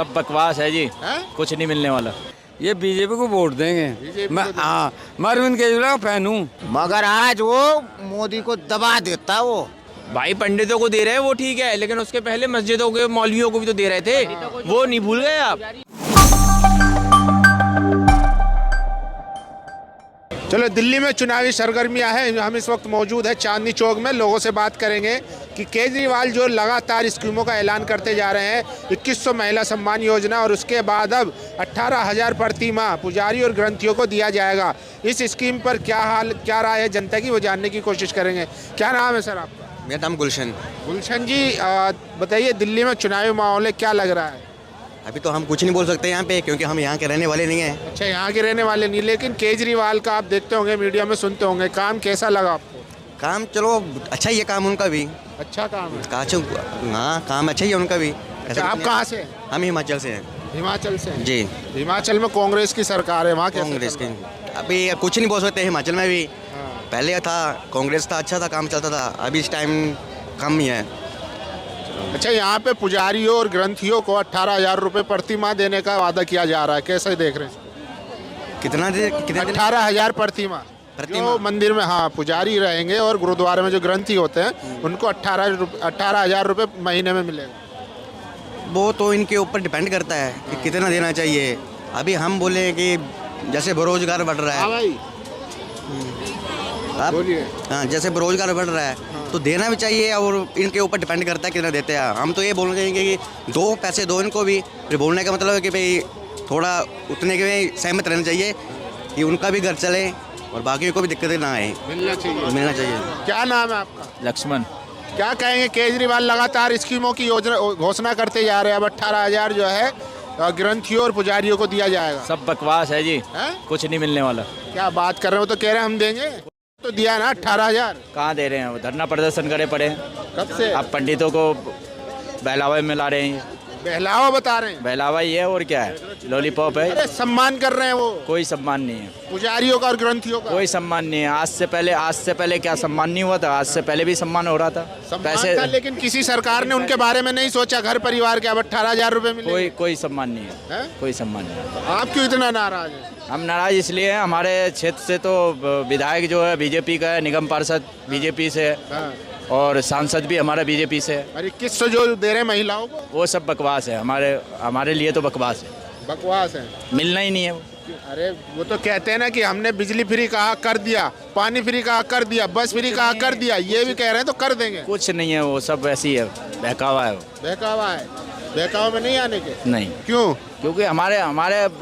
सब बकवास है जी। कुछ नहीं मिलने वाला। ये बीजेपी को वोट देंगे। मैं अरविंद केजरीवाल का फैन हूँ, मगर आज वो मोदी को दबा देता वो। भाई पंडितों को दे रहे हैं वो ठीक है, लेकिन उसके पहले मस्जिदों के मौलवियों को भी तो दे रहे थे। वो नहीं भूल गए आप। चलो, दिल्ली में चुनावी सरगर्मियां हैं। हम इस वक्त मौजूद है चांदनी चौक में। लोगों से बात करेंगे कि केजरीवाल जो लगातार स्कीमों का ऐलान करते जा रहे हैं, 2100 महिला सम्मान योजना और उसके बाद अब 18,000 प्रति माह पुजारी और ग्रंथियों को दिया जाएगा। इस स्कीम पर क्या राय है जनता की, वो जानने की कोशिश करेंगे। क्या नाम है सर आपका? मेरा नाम गुलशन। गुलशन जी, बताइए दिल्ली में चुनावी माहौल है, क्या लग रहा है? अभी तो हम कुछ नहीं बोल सकते यहाँ पे, क्योंकि हम यहाँ के रहने वाले नहीं हैं। अच्छा, यहाँ के रहने वाले नहीं, लेकिन केजरीवाल का आप देखते होंगे, मीडिया में सुनते होंगे, काम कैसा लगा आपको? काम चलो अच्छा ही है, काम उनका भी अच्छा काम है। हाँ, काम अच्छा ही है उनका भी। अच्छा, आप कहाँ से हैं? हम हिमाचल से हैं। हिमाचल से हैं? जी। हिमाचल में कांग्रेस की सरकार है, वहाँ कांग्रेस की अभी कुछ नहीं बोल सकते। हिमाचल में भी हाँ। पहले था कांग्रेस था, अच्छा था, काम चलता था। अभी इस टाइम कम ही है। अच्छा, यहाँ पे पुजारियों और ग्रंथियों को 18,000 रुपये प्रति माह देने का वादा किया जा रहा है, कैसे देख रहे हैं? कितना 18,000 प्रति माह जो मंदिर में, हाँ, पुजारी रहेंगे और गुरुद्वारे में जो ग्रंथी होते हैं उनको 18,000 रुपये महीने में मिलेगा। वो तो इनके ऊपर डिपेंड करता है कि कितना देना चाहिए। अभी हम बोले कि जैसे बेरोजगार बढ़ रहा है। हाँ भाई, बोलिए। हाँ, जैसे बेरोजगार बढ़ रहा है तो देना भी चाहिए, और इनके ऊपर डिपेंड करता है कितना देते हैं। हम तो ये बोल रहे हैं कि 2 पैसे दो इनको भी। फिर बोलने का मतलब है कि भाई थोड़ा उतने के सहमत रहना चाहिए कि उनका भी घर चले और बाकी को भी दिक्कतें ना आए। मिलना चाहिए। क्या नाम है आपका? लक्ष्मण। क्या कहेंगे, केजरीवाल लगातार स्कीमों की योजना घोषणा करते जा रहे हैं। अब 18,000 जो है ग्रंथियों और पुजारियों को दिया जाएगा। सब बकवास है जी। कुछ नहीं मिलने वाला। क्या बात कर रहे हो? तो कह रहे हैं हम देंगे, तो दिया ना 18,000। कहाँ दे रहे हैं? वो धरना प्रदर्शन करे पड़े। कब से? आप पंडितों को बहलावे में ला रहे हैं। बहलावा बता रहे हैं? बहलावा ही है और क्या है, लॉलीपॉप है। अरे सम्मान कर रहे हैं वो। कोई सम्मान नहीं है पुजारियों का और ग्रंथियों का। कोई सम्मान नहीं है। आज से पहले क्या सम्मान नहीं हुआ था? आज से पहले भी सम्मान हो रहा था। पैसे था, लेकिन किसी सरकार ने उनके बारे में नहीं सोचा। घर परिवार के अब 18,000 रुपये मिले। कोई सम्मान नहीं है? कोई सम्मान नहीं है। आप क्यों इतना नाराज हैं? हम नाराज इसलिए हैं, हमारे क्षेत्र से तो विधायक जो है बीजेपी का है, निगम पार्षद बीजेपी से है और सांसद भी हमारा बीजेपी से है। अरे 2100 जो दे रहे हैं महिलाओं को, वो सब बकवास है। हमारे लिए तो बकवास है, बकवास है। मिलना ही नहीं है वो। अरे वो तो कहते हैं ना कि हमने बिजली फ्री कहा कर दिया, पानी फ्री कहा कर दिया, बस फ्री कहा कर दिया। ये भी कह रहे हैं तो कर देंगे। कुछ नहीं है, वो सब ऐसी है, बहकावा है वो। बहकावा है? बहकावा में नहीं आने के? नहीं। क्यों? क्योंकि हमारे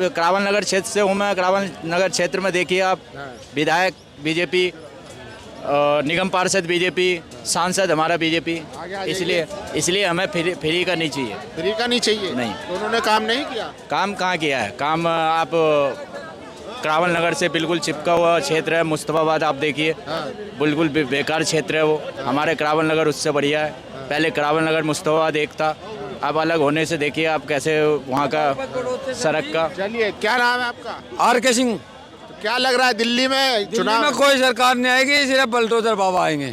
करावल नगर क्षेत्र से हूँ मैं। करावल नगर क्षेत्र में देखिए आप, विधायक बीजेपी, निगम पार्षद बीजेपी, सांसद हमारा बीजेपी। इसलिए हमें फ्री का नहीं चाहिए। फ्री का नहीं चाहिए? नहीं। तो उन्होंने काम नहीं किया? काम कहाँ किया है? काम आप करावल नगर से बिल्कुल चिपका हुआ क्षेत्र है। मुस्तफाबाद आप देखिए, बिल्कुल बेकार क्षेत्र है वो। हमारे करावल नगर उससे बढ़िया है। पहले करावल नगर मुस्तफाबाद एक था, अब अलग होने से देखिए आप कैसे वहाँ का सड़क का। चलिए, क्या नाम है आपका? आर.के. सिंह। तो क्या लग रहा है दिल्ली में चुनाव में कोई सरकार नहीं आएगी, सिर्फ बुलडोजर बाबा आएंगे।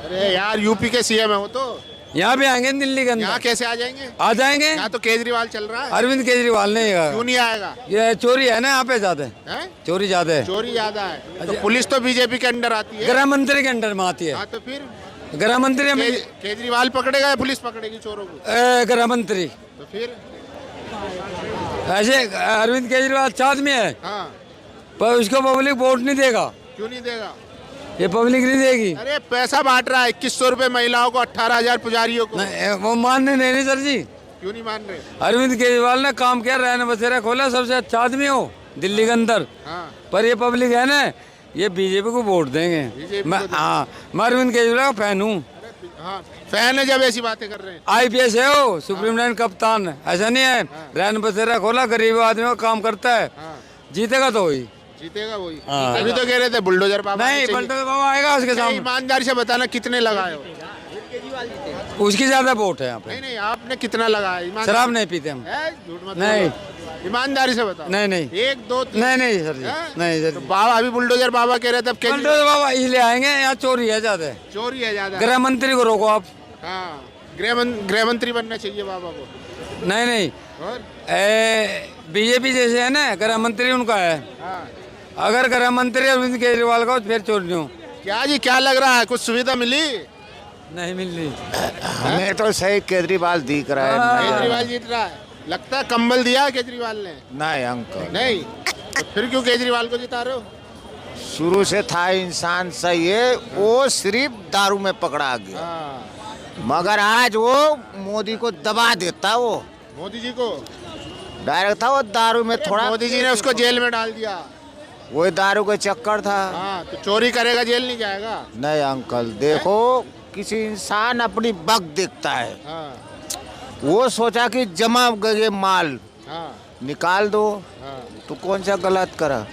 अरे यार, यूपी के सीएम है वो तो। यहाँ भी आएंगे दिल्ली के अंदर। यहाँ कैसे आ जाएंगे? आ जाएंगे। यहाँ तो केजरीवाल चल रहा है। अरविंद केजरीवाल नहीं आएगा। क्यों नहीं आएगा? ये चोरी है ना यहाँ पे ज्यादा है। चोरी ज्यादा है। चोरी ज्यादा है तो पुलिस तो बीजेपी के अंडर आती है। गृह मंत्री के अंडर में आती है। हाँ, तो फिर गृह मंत्री केजरीवाल पकड़ेगा या पुलिस पकड़ेगी चोरों को? गृह मंत्री। तो फिर ऐसे अरविंद केजरीवाल साथ में है, हाँ, पर उसको पब्लिक वोट नहीं देगा। क्यों नहीं देगा? ये पब्लिक नहीं देगी। अरे पैसा बांट रहा है, 2100 रुपये महिलाओं को, 18,000 पुजारियों को। नहीं, वो मानने नहीं सर जी। क्यों नहीं मान रहे? अरविंद केजरीवाल ने काम किया, रहने बसेरा खोला, सबसे अच्छा आदमी हो दिल्ली के अंदर। हाँ। पर ये पब्लिक है ना, ये बीजेपी को वोट देंगे। मैं अरविंद केजरीवाल का फैन हूँ। हाँ, फैन है जब ऐसी बातें कर रहे हैं। IPS है वो, सुप्रीम लाइन कप्तान। ऐसा नहीं है, रहने बसेरा खोला, गरीब आदमी का काम करता है। जीतेगा तो वही। जीतेगा वही। अभी तो कह रहे थे बुलडोजर बाबा। नहीं, बुलडोजर बाबा आएगा उसके सामने। ईमानदारी से बताना कितने लगाए हो? उसकी ज्यादा वोट है यहाँ पे। नहीं, आपने कितना लगाया? शराब नहीं पीते हम। झूठ मत नहीं, ईमानदारी से बताओ। नहीं 1 2 3। नहीं सर जी, नहीं सर। तो बाबा अभी बुलडोजर बाबा कह रहे थे, बुलडोजर बाबा इसलिए आएंगे, यहाँ चोरी है ज्यादा। चोरी है ज्यादा। गृह मंत्री को रोको आप। हाँ, गृह मंत्री बनना चाहिए बाबा को। नहीं, और बीजेपी जैसे है ना, गृह मंत्री उनका है। हाँ। अगर गृह मंत्री अरविंद केजरीवाल का हो तो फिर छोड़ दूँ। क्या जी, क्या लग रहा है, कुछ सुविधा मिली? नहीं मिल रही। हमें तो सही केजरीवाल दिख रहा है। केजरीवाल जीत रहा है, लगता है कंबल दिया है केजरीवाल ने। नहीं अंकल, नहीं, तो फिर क्यों केजरीवाल को जिता रहे हो? शुरू से था इंसान सही है, वो सिर्फ दारू में पकड़ा गया, हाँ। मगर आज वो मोदी को दबा देता। वो मोदी जी को डायरेक्ट था, वो दारू में थोड़ा मोदी जी ने उसको जेल में डाल दिया। वही दारू का चक्कर था। हाँ, तो चोरी करेगा जेल नहीं जाएगा। नहीं अंकल, देखो किसी इंसान अपनी बक देखता है, हाँ, वो सोचा कि जमा गए माल हाँ, निकाल दो, हाँ, तो कौन सा गलत करा।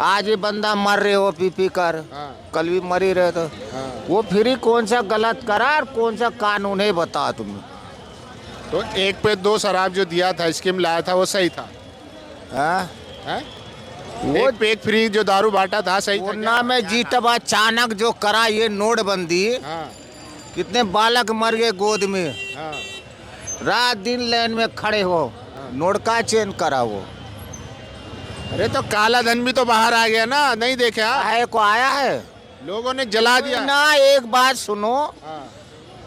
आज ये बंदा मर रहे हो पी पी कर, हाँ, कल भी मर ही रहे तो हाँ। वो फिर ही कौन सा गलत करा और कौन सा कानून है बता तुम्हें। तो 1 पे 2 शराब जो दिया था, स्कीम लाया था, वो सही था? हाँ? हैं? वो 1 पे 1 फ्री जो दारू बांटा था, सही था? कोरोना में जीतब अचानक जो करा ये नोटबंदी, हाँ, कितने बालक मर गए गोद में, हाँ। रात दिन लाइन में खड़े हो, नोट का चेंज करा वो। अरे तो काला धन भी तो बाहर आ गया ना, नहीं देखा? है को आया है लोगों ने जला दिया। ना। एक बात सुनो, हाँ,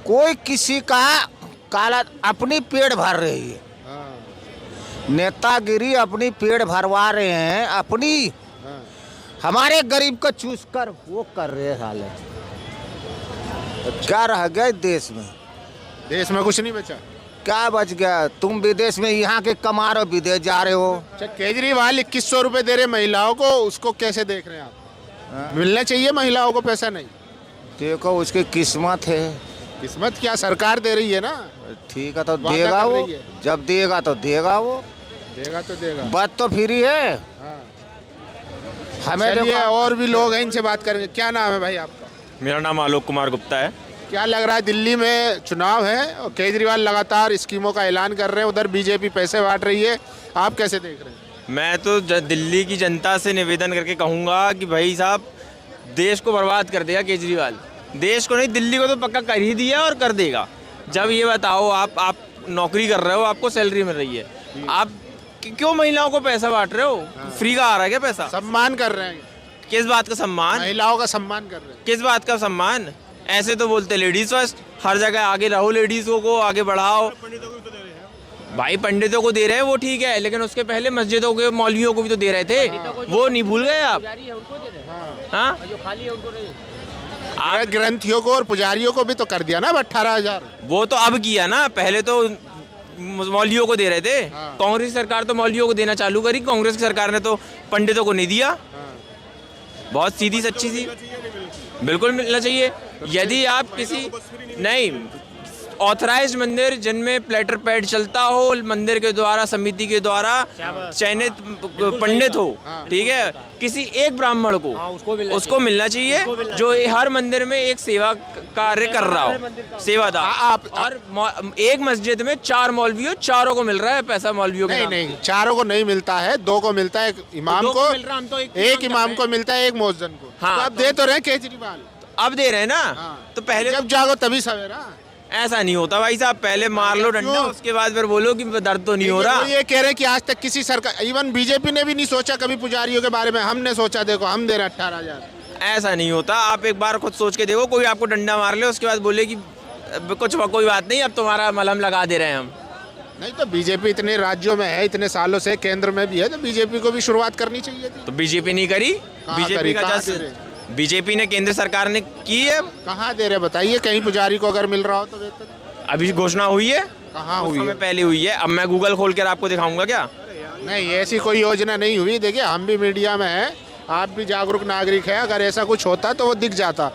कोई किसी का काला अपनी पेट भर रही है, हाँ, नेतागिरी अपनी पेट भरवा रहे हैं अपनी, हाँ। हमारे गरीब को चूस कर वो कर रहे हाल है। क्या रह गया इस देश में? देश में कुछ नहीं बचा। क्या बच गया? तुम विदेश में यहाँ के कमा रहे हो, विदेश जा रहे हो। अच्छा, केजरीवाल 2100 रुपए दे रहे महिलाओं को, उसको कैसे देख रहे हैं आप? मिलना चाहिए महिलाओं को पैसा, नहीं? देखो उसकी किस्मत है। किस्मत क्या, सरकार दे रही है ना। ठीक है तो वादा देगा कर वो, रही है। जब देगा तो देगा वो, देगा तो देगा। बात तो फ्री है। हाँ। हमें चलिए, देखो, और भी लोग हैं, इनसे बात करेंगे। क्या नाम है भाई आपका? मेरा नाम आलोक कुमार गुप्ता है। क्या लग रहा है, दिल्ली में चुनाव है और केजरीवाल लगातार स्कीमों का ऐलान कर रहे हैं, उधर बीजेपी पैसे बांट रही है, आप कैसे देख रहे हैं? मैं तो दिल्ली की जनता से निवेदन करके कहूँगा कि भाई साहब, देश को बर्बाद कर देगा केजरीवाल। देश को नहीं, दिल्ली को तो पक्का कर ही दिया और कर देगा। जब ये बताओ, आप नौकरी कर रहे हो, आपको सैलरी मिल रही है, आप क्यों महिलाओं को पैसा बांट रहे हो? फ्री का आ रहा है क्या पैसा? सम्मान कर रहे हैं, किस बात का सम्मान? महिलाओं का सम्मान कर रहे हैं। किस बात का सम्मान? ऐसे तो बोलते लेडीज फर्स्ट, हर जगह आगे रहो, लेडीज़ों को आगे बढ़ाओ। भाई पंडितों को दे रहे हैं वो ठीक है, लेकिन उसके पहले मस्जिदों के मौलवियों को भी तो दे रहे थे, वो नहीं भूल गए आप? हाँ, आप ग्रंथियों को और पुजारियों को भी तो कर दिया ना 18,000। वो तो अब किया ना, पहले तो मौलवियों को दे रहे थे। हाँ। कांग्रेस सरकार तो मौलवियों को देना चालू करी, कांग्रेस की सरकार ने तो पंडितों को नहीं दिया। बहुत सीधी सच्ची सी, बिल्कुल मिलना चाहिए। यदि आप किसी नहीं ऑथराइज्ड मंदिर जिनमें प्लेटर पैड चलता हो, मंदिर के द्वारा, समिति के द्वारा चयनित पंडित हो, ठीक है, किसी एक ब्राह्मण को उसको मिलना चाहिए, जो हर मंदिर में एक सेवा कार्य कर रहा हो, सेवादार। और एक मस्जिद में 4 मौलवी हो, चारों को मिल रहा है पैसा मौलवियों के नहीं नाम। नहीं, चारों को नहीं मिलता है, 2 को मिलता है, एक इमाम दो को मिल रहा, हम तो एक इमाम को मिलता है, एक मौजन को। हाँ, तो अब दे तो रहे केजरीवाल। अब दे रहे हैं ना। हाँ। तो पहले जब जागो तभी सवेरा। ऐसा नहीं होता भाई साहब, पहले मार लो डंडा, क्यों? उसके बाद फिर बोलो कि दर्द तो नहीं हो रहा। वो ये कह रहे हैं कि आज तक किसी सरकार, इवन बीजेपी ने भी नहीं सोचा कभी पुजारियों के बारे में, हमने सोचा, देखो हम दे रहे 18,000। ऐसा नहीं होता, आप एक बार खुद सोच के देखो, कोई आपको डंडा मार ले, उसके बाद बोले कि कुछ कोई बात नहीं, अब तुम्हारा मलहम लगा दे रहे हैं हम। नहीं तो बीजेपी इतने राज्यों में है, इतने सालों से केंद्र में भी है, तो बीजेपी को भी शुरुआत करनी चाहिए थी। तो बीजेपी नहीं करी? बीजेपी का बीजेपी ने, केंद्र सरकार ने की है। कहाँ दे रहे बताइए, कहीं पुजारी को अगर मिल रहा हो तो वेतन? अभी घोषणा हुई है, कहाँ कुछ हुई समय है? पहले हुई है। अब मैं गूगल खोल कर आपको दिखाऊंगा क्या? नहीं, ऐसी कोई योजना नहीं हुई। देखिए, हम भी मीडिया में हैं, आप भी जागरूक नागरिक हैं, अगर ऐसा कुछ होता तो वो दिख जाता।